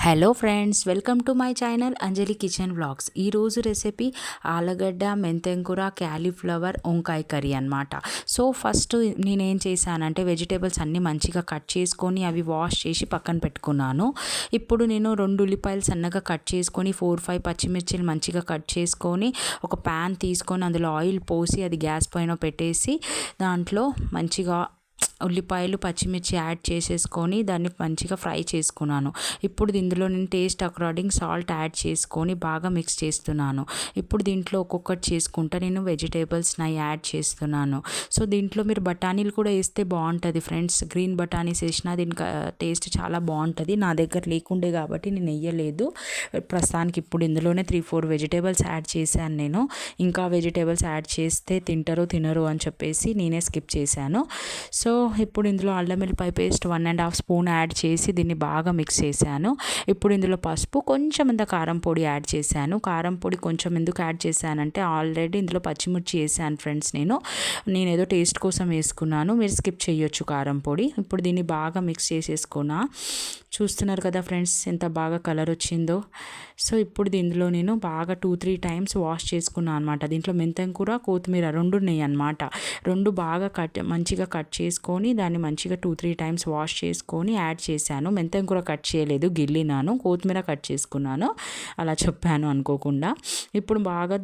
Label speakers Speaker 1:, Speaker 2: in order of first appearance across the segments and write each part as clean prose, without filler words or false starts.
Speaker 1: Hello friends, welcome to my channel Anjali kitchen vlogs. ఈరోజు recipe ఆలుగడ్డ, మెంతెంకూర, cauliflower, వంకాయ curry అనమాట. సో ఫస్ట్ నేనేం చేశానంటే వెజిటేబుల్స్ అన్నీ మంచిగా కట్ చేసుకొని అవి వాష్ చేసి పక్కన పెట్టుకున్నాను. ఇప్పుడు నేను 2 ఉల్లిపాయలు సన్నగా కట్ చేసుకొని 4-5 పచ్చిమిర్చిలు మంచిగా కట్ చేసుకొని ఒక ప్యాన్ తీసుకొని అందులో ఆయిల్ పోసి అది గ్యాస్ పైన పెట్టేసి దాంట్లో మంచిగా ఉల్లిపాయలు, పచ్చిమిర్చి యాడ్ చేసేసుకొని దాన్ని మంచిగా ఫ్రై చేసుకున్నాను. ఇప్పుడు ఇందులో నేను టేస్ట్ అకార్డింగ్ సాల్ట్ యాడ్ చేసుకొని బాగా మిక్స్ చేస్తున్నాను. ఇప్పుడు దీంట్లో ఒక్కొక్కటి చేసుకుంటా నేను వెజిటేబుల్స్ని యాడ్ చేస్తున్నాను. సో దీంట్లో మీరు బఠానీలు కూడా వేస్తే బాగుంటుంది ఫ్రెండ్స్. గ్రీన్ బఠానీస్ వేసినా దీనికి టేస్ట్ చాలా బాగుంటుంది. నా దగ్గర లేకుండే కాబట్టి నేను వేయలేదు. ప్రస్తుతానికి ఇప్పుడు ఇందులోనే 3-4 వెజిటేబుల్స్ యాడ్ చేశాను నేను. ఇంకా వెజిటేబుల్స్ యాడ్ చేస్తే తింటారో తినరు అని చెప్పేసి నేనే స్కిప్ చేశాను. సో ఇప్పుడు ఇందులో అల్లం వెల్లిపాయ పేస్ట్ 1.5 స్పూన్ యాడ్ చేసి దీన్ని బాగా మిక్స్ చేశాను. ఇప్పుడు ఇందులో పసుపు, కొంచెం అంత కారం పొడి యాడ్ చేశాను. కారం పొడి కొంచెం ఎందుకు యాడ్ చేశానంటే ఆల్రెడీ ఇందులో పచ్చిమిర్చి వేసాను ఫ్రెండ్స్. నేను ఏదో టేస్ట్ కోసం వేసుకున్నాను, మీరు స్కిప్ చేయొచ్చు కారం పొడి. ఇప్పుడు దీన్ని బాగా మిక్స్ చేసేసుకున్నా. చూస్తున్నారు కదా ఫ్రెండ్స్ ఎంత బాగా కలర్ వచ్చిందో. సో ఇప్పుడు దీనిలో నేను బాగా 2-3 టైమ్స్ వాష్ చేసుకున్నాను అనమాట. దీంట్లో మెంతెంకూర, కొత్తిమీర 2 ఉన్నాయి అనమాట. 2 బాగా మంచిగా కట్ చేసుకొని దాన్ని మంచిగా 2-3 టైమ్స్ వాష్ చేసుకొని యాడ్ చేశాను. మెంతెంకూర కట్ చేయలేదు, గిల్లినాను. కొత్తిమీర కట్ చేసుకున్నాను, అలా చెప్పాను అనుకోకుండా. ఇప్పుడు బాగా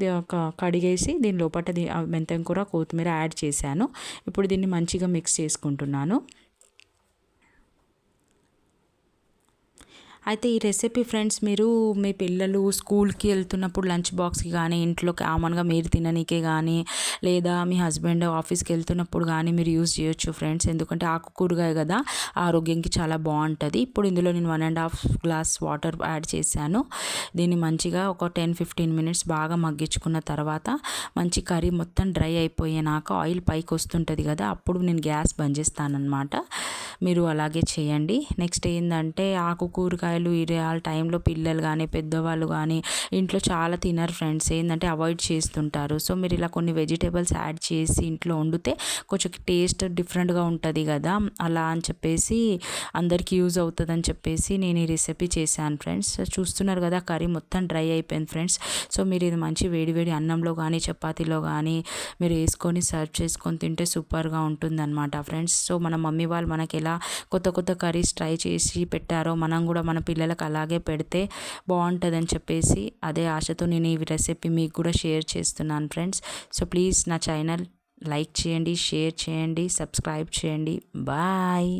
Speaker 1: కడిగేసి దీని లోపల మెంతెంకూర, కొత్తిమీర యాడ్ చేశాను. ఇప్పుడు దీన్ని మంచిగా మిక్స్ చేసుకుంటున్నాను. అయితే ఈ రెసిపీ ఫ్రెండ్స్ మీరు మీ పిల్లలు స్కూల్కి వెళ్తున్నప్పుడు లంచ్ బాక్స్కి కానీ, ఇంట్లో కామన్గా మీరు తిననీకే కానీ, లేదా మీ హస్బెండ్ ఆఫీస్కి వెళ్తున్నప్పుడు కానీ మీరు యూజ్ చేయొచ్చు ఫ్రెండ్స్. ఎందుకంటే ఆకుకూరగాయ కదా, ఆరోగ్యానికి చాలా బాగుంటుంది. ఇప్పుడు ఇందులో నేను 1.5 గ్లాస్ వాటర్ యాడ్ చేశాను. దీన్ని మంచిగా ఒక 10-15 మినిట్స్ బాగా మగ్గించుకున్న తర్వాత మంచి కర్రీ మొత్తం డ్రై అయిపోయినాక ఆయిల్ పైకి వస్తుంటుంది కదా, అప్పుడు నేను గ్యాస్ బంద్ చేస్తానన్నమాట. మీరు అలాగే చేయండి. నెక్స్ట్ ఏంటంటే ఆకుకూరగాయలు ఈ టైంలో పిల్లలు కానీ పెద్దవాళ్ళు కానీ ఇంట్లో చాలా తినరు ఫ్రెండ్స్. ఏంటంటే అవాయిడ్ చేస్తుంటారు. సో మీరు ఇలా కొన్ని వెజిటేబుల్స్ యాడ్ చేసి ఇంట్లో వండితే కొంచెం టేస్ట్ డిఫరెంట్గా ఉంటుంది కదా, అలా అని చెప్పేసి అందరికీ యూజ్ అవుతుంది అని చెప్పేసి నేను ఈ రెసిపీ చేశాను ఫ్రెండ్స్. చూస్తున్నారు కదా కర్రీ మొత్తం డ్రై అయిపోయింది ఫ్రెండ్స్. సో మీరు ఇది మంచి వేడివేడి అన్నంలో కానీ చపాతీలో కానీ మీరు వేసుకొని సర్వ్ చేసుకొని తింటే సూపర్గా ఉంటుంది అనమాట ఫ్రెండ్స్. సో మన మమ్మీ వాళ్ళు మనకి ఎలా కొత్త కొత్త కర్రీస్ ట్రై చేసి పెట్టారో మనం కూడా మన పిల్లలకు అలాగే పెడితే బాగుంటుందని చెప్పేసి అదే ఆశతో నేను ఈ రెసిపీ మీకు కూడా షేర్ చేస్తున్నాను ఫ్రెండ్స్. సో ప్లీజ్ నా ఛానల్ లైక్ చేయండి, షేర్ చేయండి, సబ్స్క్రైబ్ చేయండి. బాయ్.